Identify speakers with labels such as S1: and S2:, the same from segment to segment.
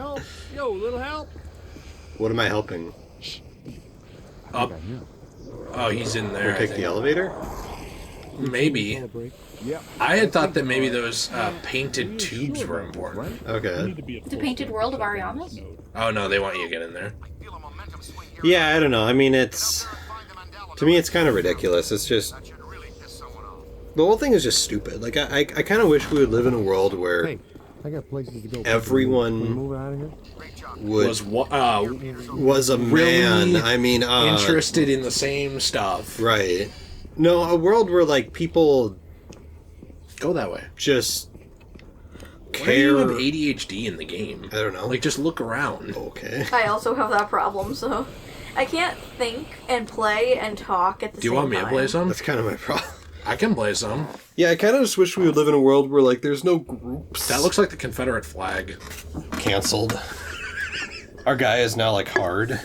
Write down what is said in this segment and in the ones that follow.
S1: Help! Yo, little help!
S2: What am I helping?
S3: Up. Oh, he's in there.
S2: Take the elevator?
S3: Maybe. I had thought that maybe those painted tubes were important.
S2: Okay.
S4: The painted world of Ariana's?
S3: Oh no, they want you to get in there.
S2: Yeah, I don't know. I mean, it's... To me, it's kind of ridiculous. It's just... The whole thing is just stupid. Like, I kind of wish we would live in a world where
S1: Hey, I got places to go.
S2: everyone
S1: Move out of here.
S2: was a man.
S3: Really
S2: I mean,
S3: interested in the same stuff.
S2: Right. No, a world where, like, people
S3: Go that way.
S2: just
S3: Why do
S2: care...
S3: you have ADHD in the game?
S2: I don't know.
S3: Like, just look around.
S2: Okay.
S4: I also have that problem, so I can't think and play and talk at the
S3: Do
S4: same
S3: you want me
S4: time.
S3: to play some?
S2: That's kind of my problem.
S3: I can play some.
S2: Yeah, I kind of just wish we would live in a world where, like, there's no groups.
S3: That looks like the Confederate flag.
S2: Canceled. Our guy is now, like, hard.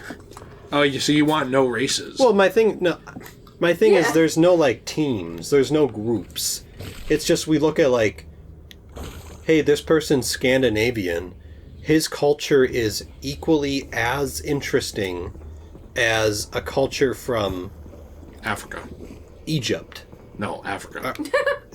S3: Oh, so you want no races?
S2: Well, my thing
S4: Yeah.
S2: is there's no, like, teams. There's no groups. It's just we look at, like, hey, this person's Scandinavian. His culture is equally as interesting as a culture from
S3: Africa.
S2: Egypt.
S3: No, Africa.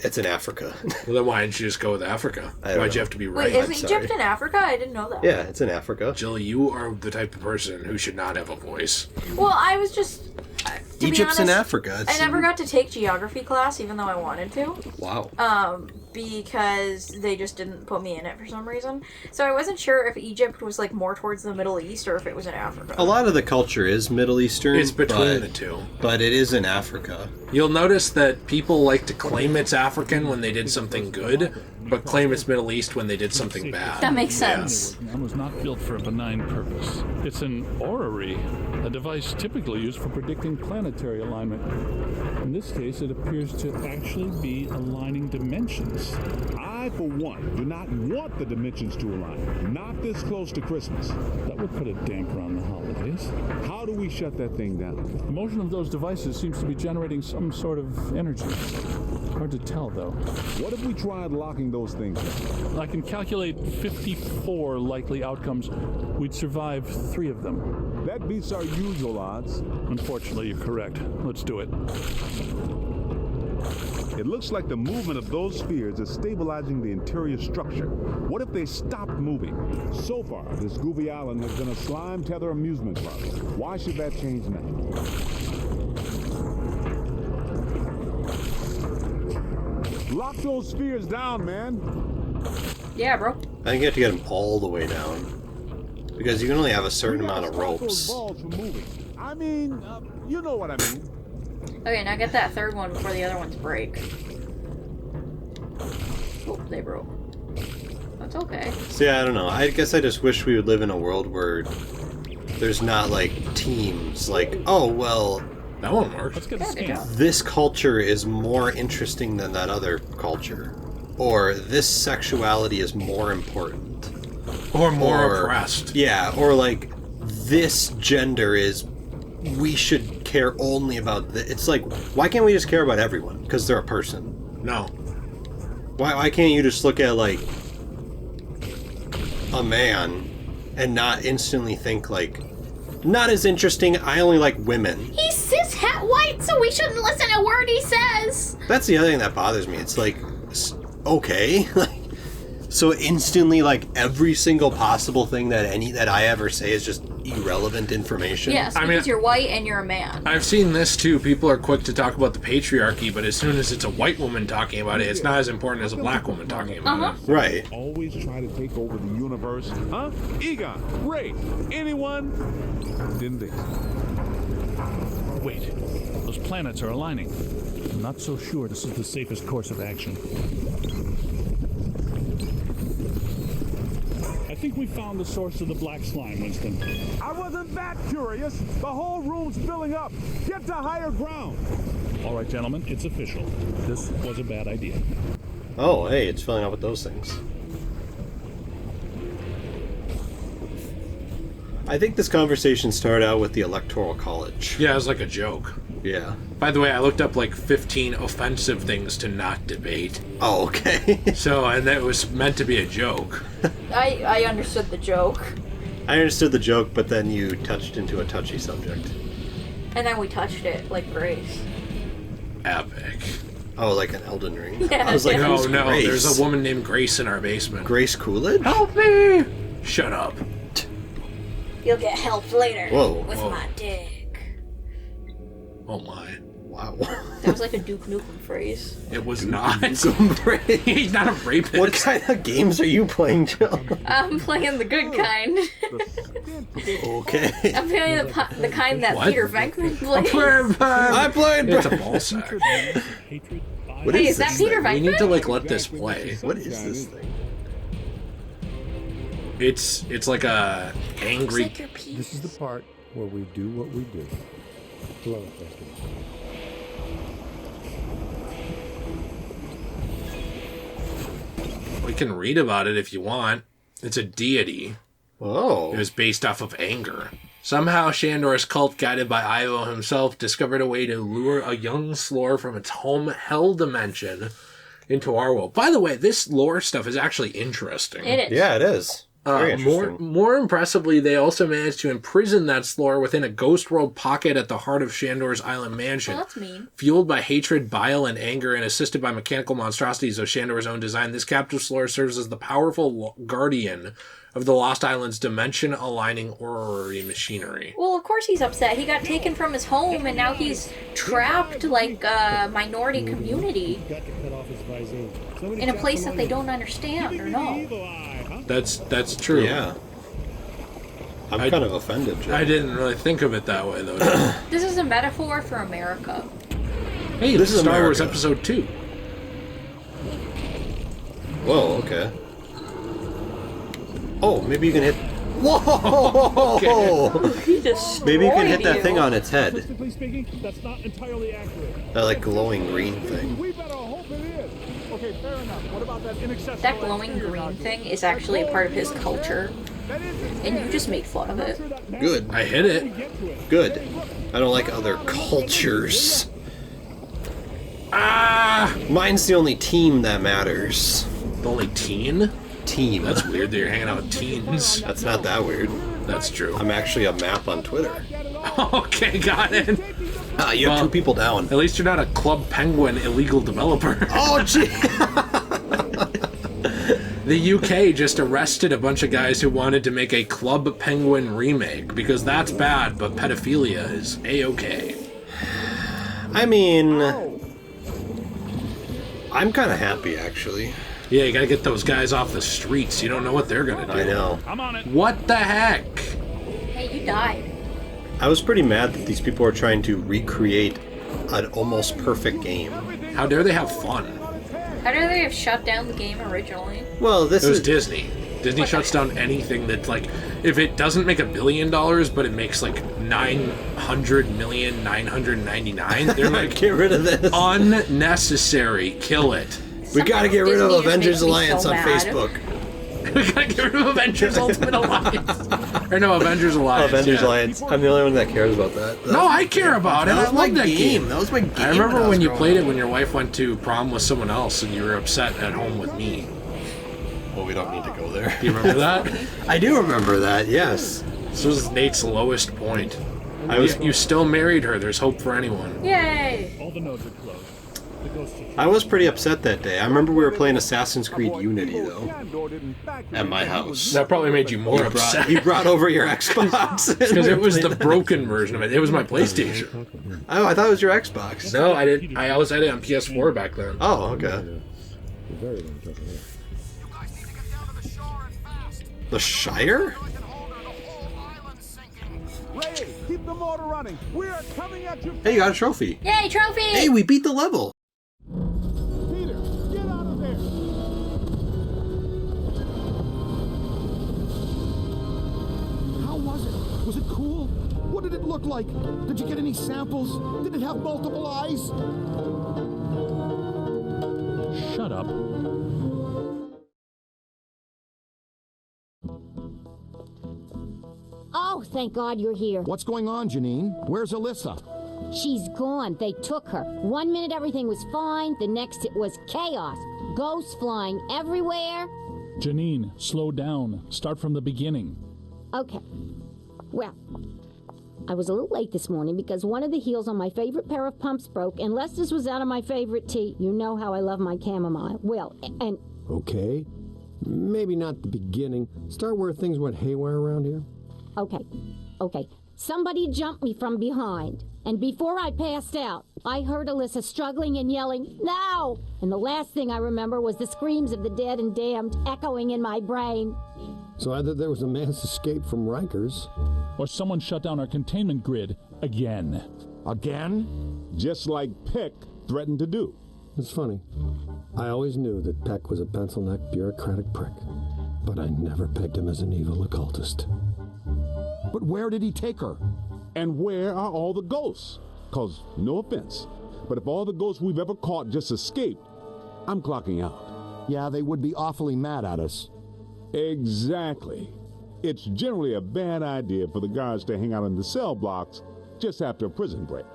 S2: It's in Africa.
S3: Well, then why didn't you just go with Africa?
S2: I don't
S3: Why'd
S2: know.
S3: you have to be
S4: Wait,
S3: right?
S4: is
S2: I'm
S4: Egypt
S2: sorry.
S4: in Africa? I didn't know that.
S2: Yeah, it's in Africa.
S3: Jill, you are the type of person who should not have a voice.
S4: Well, I was just... to be
S2: Egypt's in
S4: honest,
S2: Africa.
S4: I
S2: It's...
S4: never got to take geography class, even though I wanted to.
S2: Wow.
S4: Because they just didn't put me in it for some reason. So I wasn't sure if Egypt was, like, more towards the Middle East or if it was in Africa.
S2: A lot of the culture is Middle Eastern.
S3: It's between
S2: but,
S3: the two.
S2: But it is in Africa.
S3: You'll notice that people like to claim it's African when they did something good, but claim it's Middle East when they did something bad.
S4: That makes sense.
S5: It was not built for a benign purpose. It's an orrery, a device typically used for predicting planetary alignment. In this case, it appears to actually be aligning dimensions.
S6: I, for one, do not want the dimensions to align. Not this close to Christmas.
S5: That would put a damper on the holidays.
S6: How do we shut that thing down?
S5: The motion of those devices seems to be generating some sort of energy. Hard to tell, though.
S6: What if we tried locking those things down?
S5: I can calculate 54 likely outcomes. We'd survive 3 of them.
S6: That beats our usual odds.
S5: Unfortunately, you're correct. Let's do it.
S6: It looks like the movement of those spheres is stabilizing the interior structure. What if they stopped moving? So far, this goofy island has been a slime tether amusement park. Why should that change now? Lock those spheres down, man.
S4: Yeah, bro.
S2: I think you have to get them all the way down. Because you can only have a certain amount of
S6: Stop those
S2: ropes.
S6: balls from moving. I mean, you know what I mean.
S4: Okay, now get that third one before the other ones break. Oh, they broke. That's okay.
S2: So yeah, I don't know. I guess I just wish we would live in a world where there's not, like, teams. Like, oh, well,
S3: That one worked.
S5: Let's get a
S4: Yeah, good
S5: scan.
S4: job.
S2: this culture is more interesting than that other culture. Or this sexuality is more important.
S3: Or more
S2: Or-
S3: oppressed.
S2: Yeah, or like, this gender is... We should care only about... It's like, why can't we just care about everyone? Because they're a person.
S3: No.
S2: Why can't you just look at, like, a man and not instantly think, like, not as interesting, I only like women.
S4: He's cis-het white, so we shouldn't listen to a word he says!
S2: That's the other thing that bothers me. It's like, okay, like, so instantly, like, every single possible thing that I ever say is just irrelevant information.
S4: Yes,
S3: I
S4: because
S3: mean-
S4: you're white and you're a man.
S3: I've seen this too. People are quick to talk about the patriarchy, but as soon as it's a white woman talking about it, it's not as important as a black woman talking about it.
S2: Right.
S6: Always try to take over the universe. Huh? Egon, Ray, anyone? Didn't they?
S5: Wait, those planets are aligning. I'm not so sure this is the safest course of action. I think we found the source of the black slime, Winston.
S6: I wasn't that curious. The whole room's filling up. Get to higher ground.
S5: All right, gentlemen, it's official. This was a bad idea.
S2: Oh, hey, it's filling up with those things. I think this conversation started out with the Electoral College.
S3: Yeah, it's like a joke.
S2: Yeah.
S3: By the way, I looked up like 15 offensive things to not debate.
S2: Oh, okay.
S3: So, and that was meant to be a joke.
S4: I understood the joke.
S2: I understood the joke, but then you touched into a touchy subject.
S4: And then we touched it like Grace.
S3: Epic.
S2: Oh, like an Elden Ring?
S4: Yeah,
S2: I was like,
S4: yeah.
S3: No,
S2: who's
S3: no,
S2: Grace?
S3: there's a woman named Grace in our basement.
S2: Grace Coolidge?
S3: Help me! Shut up.
S4: You'll get help later.
S2: Whoa.
S4: With
S3: Whoa.
S4: my dick.
S3: Oh my.
S2: Wow.
S4: That was like a Duke Nukem phrase.
S3: It was not.
S2: Grace.
S3: He's not a rapist.
S2: What kind of games are you playing, Jill?
S4: I'm playing the good kind.
S2: Okay.
S4: I'm playing the kind that
S3: What?
S4: Peter Venkman plays.
S2: I played.
S3: It's a ball sack.
S2: What
S4: Hey,
S2: is
S4: is that
S2: this
S4: Peter
S2: thing?
S3: We need to
S4: Venkman?
S3: like let this play.
S2: What is this thing?
S3: It's like a
S4: Looks
S3: angry.
S4: like your piece.
S1: This is the part where we do what we do. Love it, Preston.
S3: We can read about it if you want. It's a deity.
S2: Oh.
S3: It was based off of anger. Somehow, Shandor's cult, guided by Ivo himself, discovered a way to lure a young Slore from its home hell dimension into our world. By the way, this lore stuff is actually interesting.
S4: It is.
S2: Yeah, it is. Very interesting.
S3: More impressively, they also managed to imprison that Slore within a ghost world pocket at the heart of Shandor's island mansion.
S4: Well, that's mean.
S3: Fueled by hatred, bile, and anger, and assisted by mechanical monstrosities of Shandor's own design, this captive Slore serves as the powerful guardian of the Lost Island's dimension-aligning orrery machinery.
S4: Well, of course he's upset. He got taken from his home, and now he's trapped like a minority community in a place that they don't understand or know.
S3: That's true.
S2: Yeah. I'm kind of offended, Jill.
S3: I didn't really think of it that way, though.
S4: This is a metaphor for America.
S3: Hey,
S2: This
S3: this
S2: is
S3: is Star Wars
S2: America.
S3: Episode 2.
S2: Whoa, okay. Oh, maybe you can hit... Whoa!
S4: He destroyed
S2: Maybe you can hit that
S4: you.
S2: thing on its head.
S6: Statistically speaking, that's not entirely accurate.
S2: That, like, glowing green thing.
S6: We better hope it is. Okay, fair enough. What about that inaccessible
S4: That glowing green thing is actually a part of his culture, and you just made fun of it.
S2: Good.
S3: I hit it.
S2: Good. I don't like other cultures.
S3: Ah!
S2: Mine's the only team that matters.
S3: The only teen?
S2: Team.
S3: That's weird that you're hanging out with teens.
S2: That's not that weird.
S3: That's true.
S2: I'm actually a map on Twitter.
S3: Okay, got it.
S2: Ah, you have
S3: Well,
S2: 2 people down.
S3: At least you're not a Club Penguin illegal developer.
S2: Oh, gee!
S3: The UK just arrested a bunch of guys who wanted to make a Club Penguin remake because that's bad, but pedophilia is A-okay.
S2: I mean... I'm kind of happy, actually.
S3: Yeah, you gotta get those guys off the streets. You don't know what they're gonna do.
S2: I know.
S6: I'm on it.
S3: What the heck?
S4: Hey, you died.
S2: I was pretty mad that these people are trying to recreate an almost perfect game.
S3: How dare they have fun?
S4: How did they have shut down the game originally?
S2: Well, this
S3: It was
S2: is...
S3: Disney. Disney shuts down anything that's like, if it doesn't make $1 billion, but it makes like 900,999,000, they're like,
S2: Get rid of this.
S3: unnecessary. Kill it.
S2: We gotta get rid of
S4: Disney just
S2: Avengers
S4: makes me
S2: Alliance
S4: so
S2: on
S4: mad.
S2: Facebook.
S3: We gotta get rid of Avengers Ultimate Alliance. Or no, Avengers Alliance.
S2: Avengers
S3: yeah.
S2: Alliance. I'm the only one that cares about that.
S3: No, I care about it.
S2: That
S3: I
S2: was my
S3: love that game.
S2: That was my game.
S3: I remember
S2: was
S3: when you
S2: growing
S3: played
S2: up.
S3: it when your wife went to prom with someone else and you were upset at home with me.
S2: Well, we don't need to go there.
S3: Do you remember that?
S2: I do remember that, yes.
S3: This was Nate's lowest point.
S2: I was
S3: You still married her. There's hope for anyone.
S4: Yay!
S6: All the nodes are closed. The ghosts are...
S2: I was pretty upset that day. I remember we were playing Assassin's Creed Unity, though,
S6: Shandor didn't back
S2: at my house.
S3: That probably made you more upset.
S2: You brought over your Xbox.
S3: Because it was the broken version of it. It was my PlayStation.
S2: Oh, I thought it was your Xbox.
S3: No, I didn't. I always had it on PS4 back then.
S2: Oh, okay. The Shire?
S6: Ray, keep the motor running. We are coming at you.
S2: Hey, you got a trophy.
S4: Yay, trophy!
S2: Hey, we beat the level.
S6: Peter, get out of there. How was it? Was it cool? What did it look like? Did you get any samples? Did it have multiple eyes?
S5: Shut up.
S7: Oh, thank God you're here.
S6: What's going on, Janine? Where's Alyssa?
S7: She's gone. They took her. 1 minute everything was fine, the next it was chaos. Ghosts flying everywhere.
S5: Janine, slow down. Start from the beginning.
S7: Okay. Well, I was a little late this morning because one of the heels on my favorite pair of pumps broke, and Lester's was out of my favorite tea. You know how I love my chamomile. Well, and...
S1: Okay. Maybe not the beginning. Start where things went haywire around here.
S7: Okay. Somebody jumped me from behind. And before I passed out, I heard Alyssa struggling and yelling, "No!" And the last thing I remember was the screams of the dead and damned echoing in my brain.
S1: So either there was a mass escape from Rikers,
S5: Or someone shut down our containment grid again.
S6: Again? Just like Peck threatened to do.
S1: It's funny. I always knew that Peck was a pencil-necked bureaucratic prick, but I never pegged him as an evil occultist.
S6: But where did he take her? And where are all the ghosts? 'Cause, no offense, but if all the ghosts we've ever caught just escaped, I'm clocking out.
S8: Yeah, they would be awfully mad at us.
S6: Exactly. It's generally a bad idea for the guards to hang out in the cell blocks just after a prison break.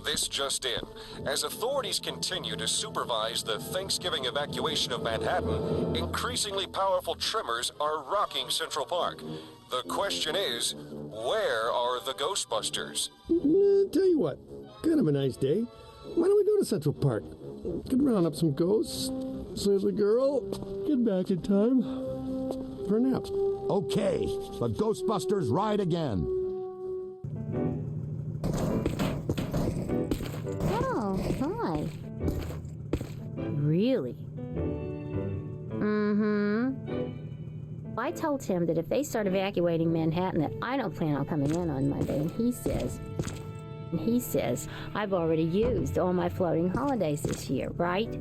S9: This just in. As authorities continue to supervise the Thanksgiving evacuation of Manhattan, increasingly powerful tremors are rocking Central Park. The question is, where are the Ghostbusters?
S1: Tell you what, kind of a nice day. Why don't we go to Central Park? Could round up some ghosts. Says the girl. Get back in time for a nap.
S8: Okay, the Ghostbusters ride again.
S7: Oh, hi. Really? I told Tim that if they start evacuating Manhattan that I don't plan on coming in on Monday, and he says, I've already used all my floating holidays this year, right?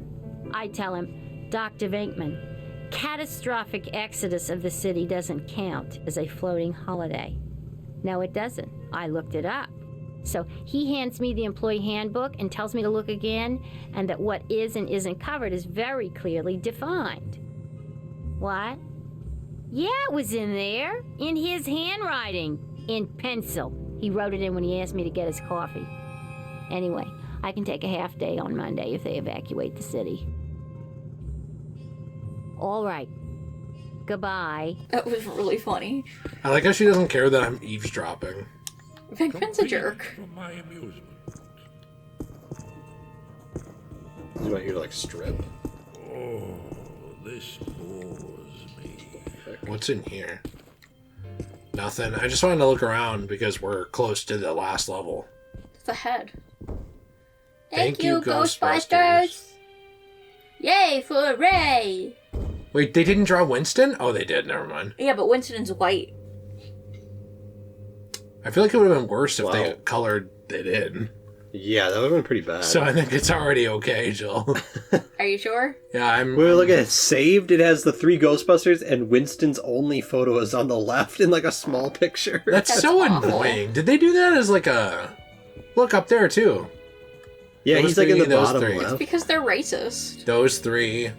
S7: I tell him, Dr. Venkman, catastrophic exodus of the city doesn't count as a floating holiday. No, it doesn't. I looked it up. So he hands me the employee handbook and tells me to look again, and that what is and isn't covered is very clearly defined. What? Yeah, it was in there. In his handwriting. In pencil. He wrote it in when he asked me to get his coffee. Anyway, I can take a half day on Monday if they evacuate the city. All right. Goodbye.
S4: That was really funny.
S3: I like how she doesn't care that I'm eavesdropping.
S4: Venkman's a jerk.
S5: For my amusement.
S2: You want you to like strip?
S5: Oh, this bores me.
S3: What's in here? Nothing. I just wanted to look around because we're close to the last level.
S4: It's a head.
S3: Thank you, Ghostbusters.
S4: Yay for Ray!
S3: Wait, they didn't draw Winston? Oh, they did. Never mind.
S4: Yeah, but Winston's white.
S3: I feel like it would have been worse if they
S2: Wow.
S3: colored it in.
S2: Yeah, that would have been pretty bad.
S3: So I think it's already okay, Jill.
S4: Are you sure?
S3: Yeah, I'm...
S2: Wait, look at it. Saved. It has the 3 Ghostbusters, and Winston's only photo is on the left in like a small picture.
S3: That's so
S4: awful.
S3: annoying. Did they do that as like a... Look up there, too.
S2: Yeah,
S3: Those
S2: he's like in
S3: three,
S2: the
S3: those
S2: bottom
S3: three.
S2: left.
S4: Because they're racist.
S3: Those 3.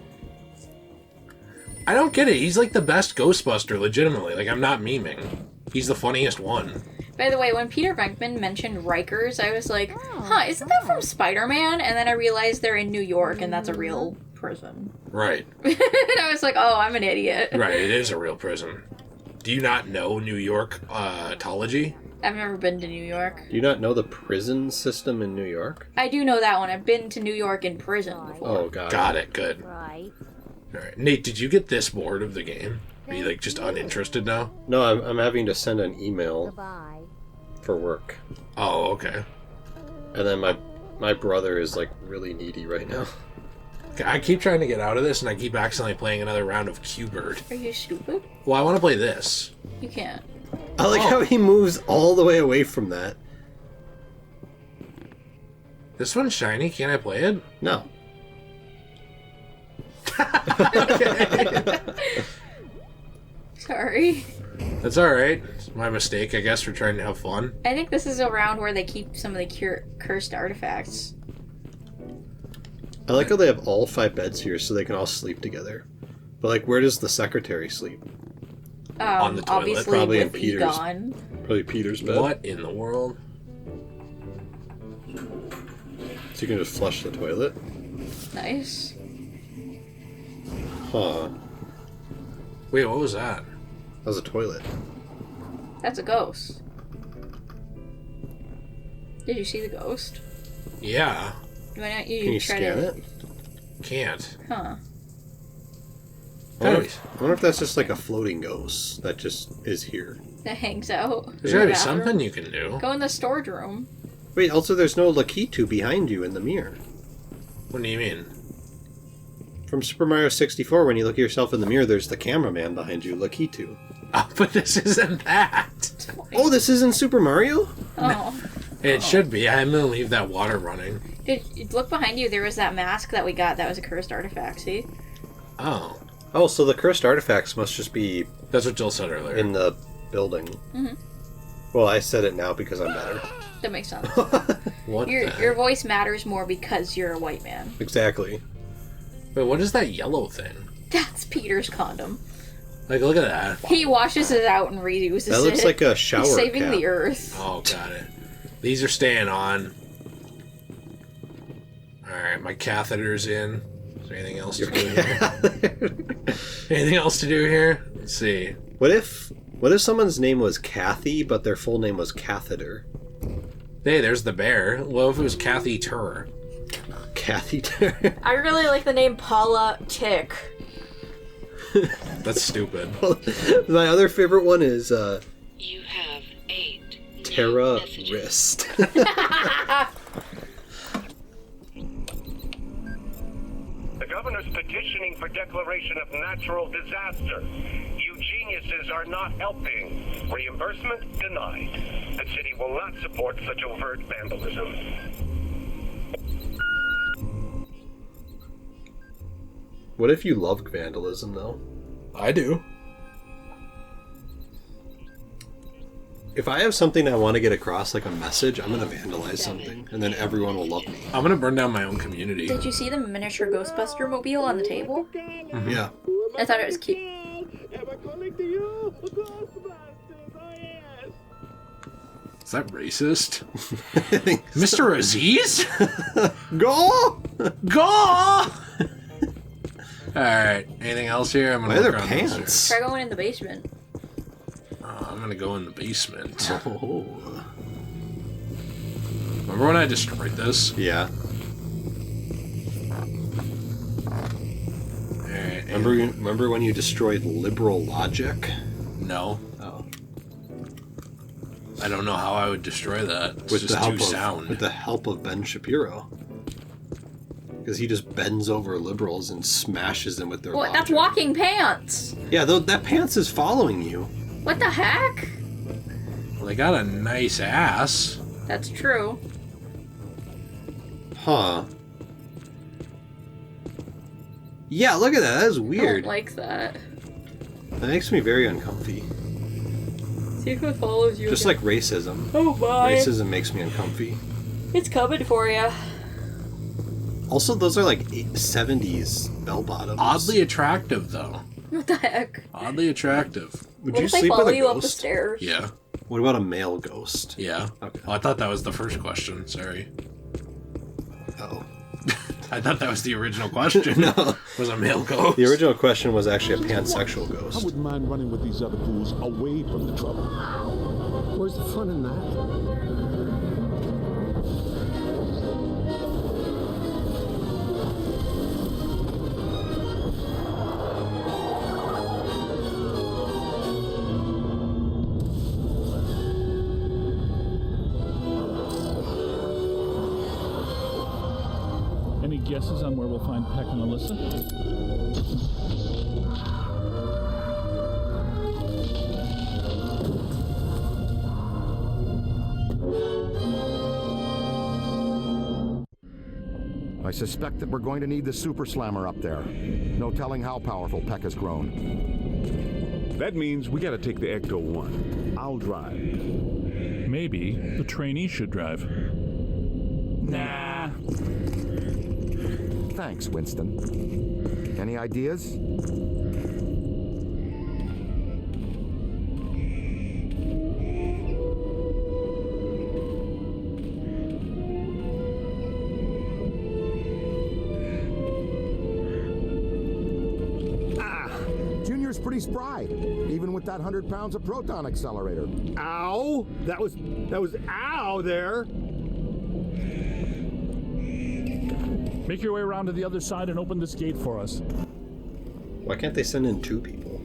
S3: I don't get it. He's like the best Ghostbuster, legitimately. Like, I'm not memeing. He's the funniest one.
S4: By the way, when Peter Venkman mentioned Rikers, I was like, huh, isn't that from Spider-Man? And then I realized they're in New York, and that's a real prison.
S3: Right.
S4: And I was like, oh, I'm an idiot.
S3: Right, it is a real prison. Do you not know New York tology?
S4: I've never been to New York.
S2: Do you not know the prison system in New York?
S4: I do know that one. I've been to New York in prison before.
S2: Oh, God.
S3: Got it, good.
S7: Right.
S3: Alright. Nate, did you get this bored of the game? Are you like just uninterested now?
S2: No, I'm having to send an email
S7: Goodbye.
S2: for work.
S3: Oh, okay.
S2: And then my brother is like really needy right now.
S3: Okay, I keep trying to get out of this and I keep accidentally playing another round of Q-Bird.
S4: Are you stupid?
S3: Well, I want to play this.
S4: You can't.
S2: I like how he moves all the way away from that.
S3: This one's shiny, can't I play it?
S2: No.
S4: Sorry.
S3: That's alright. It's my mistake, I guess, for trying to have fun.
S4: I think this is around where they keep some of the cursed artifacts.
S2: I like how they have all 5 beds here so they can all sleep together. But like, where does the secretary sleep?
S3: On the toilet,
S4: Obviously
S2: probably in
S4: with
S2: Peter's.
S4: Egon.
S2: Probably Probably Peter's bed.
S3: What in the world?
S2: So you can just flush the toilet?
S4: Nice.
S2: Huh.
S3: Wait, what was that?
S2: That was a toilet.
S4: That's a ghost. Did you see the ghost?
S3: Yeah.
S4: Why not you
S2: Can you
S4: try
S2: scan
S4: to...
S2: it?
S3: Can't.
S4: Huh.
S2: I wonder if that's just like a floating ghost that just is here.
S4: That hangs out.
S3: There's gotta be something you can do.
S4: Go in the storage room.
S2: Wait, also there's no Lakitu behind you in the mirror.
S3: What do you mean?
S2: From Super Mario 64, when you look at yourself in the mirror, there's the cameraman behind you, Lakitu.
S3: Oh, but this isn't that.
S2: Oh, this isn't Super Mario?
S4: Oh.
S3: It should be. I'm gonna leave that water running.
S4: Dude, look behind you. There was that mask that we got that was a cursed artifact, see?
S3: Oh.
S2: Oh, so the cursed artifacts must just be...
S3: That's what Jill said earlier.
S2: In the building.
S4: Mm-hmm.
S2: Well, I said it now because I'm better.
S4: That makes sense.
S3: What
S4: your voice matters more because you're a white man.
S2: Exactly.
S3: Wait, what is that yellow thing?
S4: That's Peter's condom.
S3: Like, look at that.
S4: He washes it out and reuses it.
S2: That looks like a shower
S4: He's saving
S2: cap.
S4: the earth.
S3: Oh, got it. These are staying on. Alright, my catheter's in. Is there anything else to do here? Anything else to do here? Let's see.
S2: What if someone's name was Kathy, but their full name was Catheter?
S3: Hey, there's the bear. Well, if it was Kathy Tur.
S2: Kathy Tur?
S4: I really like the name Paula Tick.
S3: That's stupid.
S2: My other favorite one is
S10: You have 8
S2: Terra Wrist.
S11: The governor's petitioning for declaration of natural disaster. You geniuses are not helping. Reimbursement denied. The city will not support such overt vandalism.
S2: What if you loved vandalism, though?
S3: I do.
S2: If I have something I want to get across, like a message, I'm going to vandalize something, and then everyone will love me.
S3: I'm gonna burn down my own community.
S4: Did you see the miniature Ghostbuster mobile on the table?
S3: Mm-hmm.
S2: Yeah.
S4: I thought it was cute.
S3: Is that racist? Mr. Aziz?
S2: Go!
S3: Go! Alright, anything else here? I'm gonna
S2: Why are
S3: look
S2: there
S3: around
S2: pants?
S3: this
S4: Try going in the basement.
S3: I'm gonna go in the basement.
S2: Oh.
S3: Remember when I destroyed this?
S2: Yeah.
S3: Alright.
S2: Remember when you destroyed liberal logic?
S3: No.
S2: Oh.
S3: I don't know how I would destroy that. It's
S2: With
S3: just too sound.
S2: With the help of Ben Shapiro. Because he just bends over liberals and smashes them with their
S4: What?
S2: logic.
S4: That's walking pants.
S2: Yeah, that pants is following you.
S4: What the heck?
S3: Well, they got a nice ass.
S4: That's true.
S2: Huh. Yeah, look at that. That is
S4: I
S2: weird.
S4: don't like that.
S2: That makes me very uncomfy.
S4: See if it follows you.
S2: Just like racism.
S4: Oh my.
S2: Racism makes me uncomfy.
S4: It's coming for you.
S2: Also, those are like 70s bell bottoms.
S3: Oddly attractive, though.
S4: What the heck?
S3: Oddly attractive.
S2: Would
S4: What
S2: you
S4: if they
S2: sleep
S4: follow
S2: with a
S4: you up the
S2: ghost?
S4: stairs?
S3: Yeah.
S2: What about a male ghost?
S3: Yeah.
S2: Okay.
S3: Oh, I thought that was the first question. Sorry.
S2: Oh.
S3: I thought that was the original question.
S2: No.
S3: Was a male ghost.
S2: The original question was actually a pansexual
S6: I
S2: ghost.
S6: wouldn't mind running with these other fools away from the trouble.
S1: Where's the fun in that?
S5: Any guesses on where we'll find Peck and Alyssa?
S8: I suspect that we're going to need the Super Slammer up there. No telling how powerful Peck has grown.
S6: That means we gotta take the Ecto 1. I'll drive.
S5: Maybe the trainee should drive. Nah.
S8: Thanks, Winston. Any ideas? pretty spry, even with that 100 pounds of proton accelerator.
S1: Ow! That was ow there.
S5: Make your way around to the other side and open this gate for us.
S2: Why can't they send in 2 people?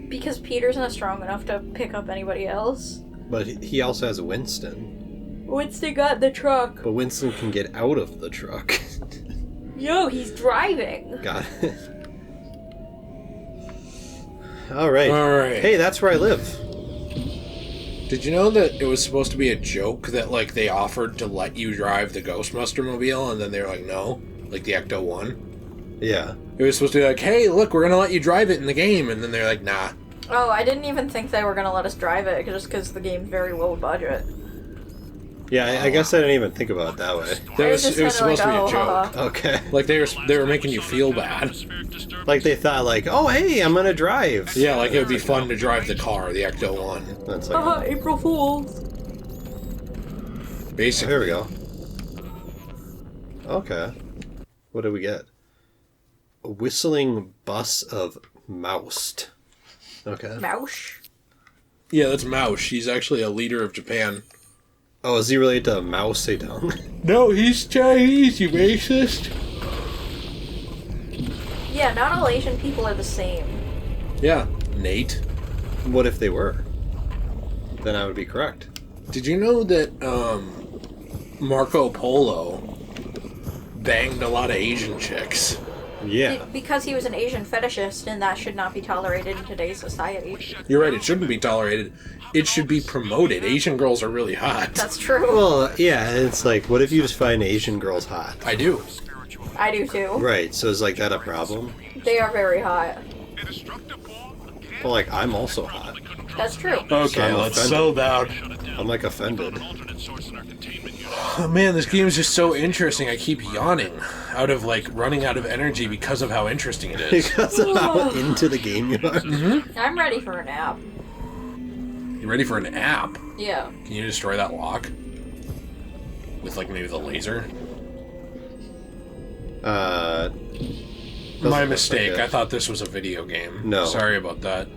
S4: Because Peter's not strong enough to pick up anybody else.
S2: But he also has Winston.
S4: Winston got in the truck.
S2: But Winston can get out of the truck.
S4: Yo, he's driving.
S2: Got it. Alright. Hey, that's where I live.
S3: Did you know that it was supposed to be a joke that, like, they offered to let you drive the Ghostbuster mobile, and then they were like, no? Like the Ecto 1?
S2: Yeah.
S3: It was supposed to be like, hey, look, we're gonna let you drive it in the game, and then they're like, nah.
S4: Oh, I didn't even think they were gonna let us drive it, just because the game's very low budget.
S2: Yeah, I guess I didn't even think about it that way.
S3: It was supposed to be a joke.
S2: Okay.
S3: Like, they were making you feel bad.
S2: Like, they thought, like, oh, hey, I'm gonna drive.
S3: Yeah, like, it would be fun to drive the car, the Ecto 1.
S2: That's like...
S4: April Fools!
S3: Basically.
S2: Here we go. Okay. What do we get? A whistling bus of Mouse. Okay.
S4: Mouse?
S3: Yeah, that's Mouse. He's actually a leader of Japan.
S2: Oh, is he related to Mao Zedong?
S3: No, he's Chinese, you racist.
S4: Yeah, not all Asian people are the same.
S3: Yeah, Nate.
S2: What if they were? Then I would be correct.
S3: Did you know that Marco Polo banged a lot of Asian chicks?
S2: Yeah.
S4: Because he was an Asian fetishist, and that should not be tolerated in today's society.
S3: You're right, it shouldn't be tolerated. It should be promoted. Asian girls are really hot.
S4: That's true.
S2: Well, yeah, it's like, what if you just find Asian girls hot?
S3: I do.
S4: I do too.
S2: Right, so is like that a problem?
S4: They are very hot.
S2: Well, like, I'm also hot.
S4: That's true.
S3: Okay,
S2: I'm
S3: let's
S2: offended.
S3: settle down.
S2: I'm like offended.
S3: Oh man, this game is just so interesting. I keep yawning out of like running out of energy because of how interesting it is.
S2: Because of how into the game you are.
S3: Mm-hmm.
S4: I'm ready for a nap.
S3: You ready for an app?
S4: Yeah.
S3: Can you destroy that lock? With like maybe the laser?
S2: Doesn't
S3: My
S2: look
S3: mistake.
S2: like it.
S3: I thought this was a video game.
S2: No.
S3: Sorry about that.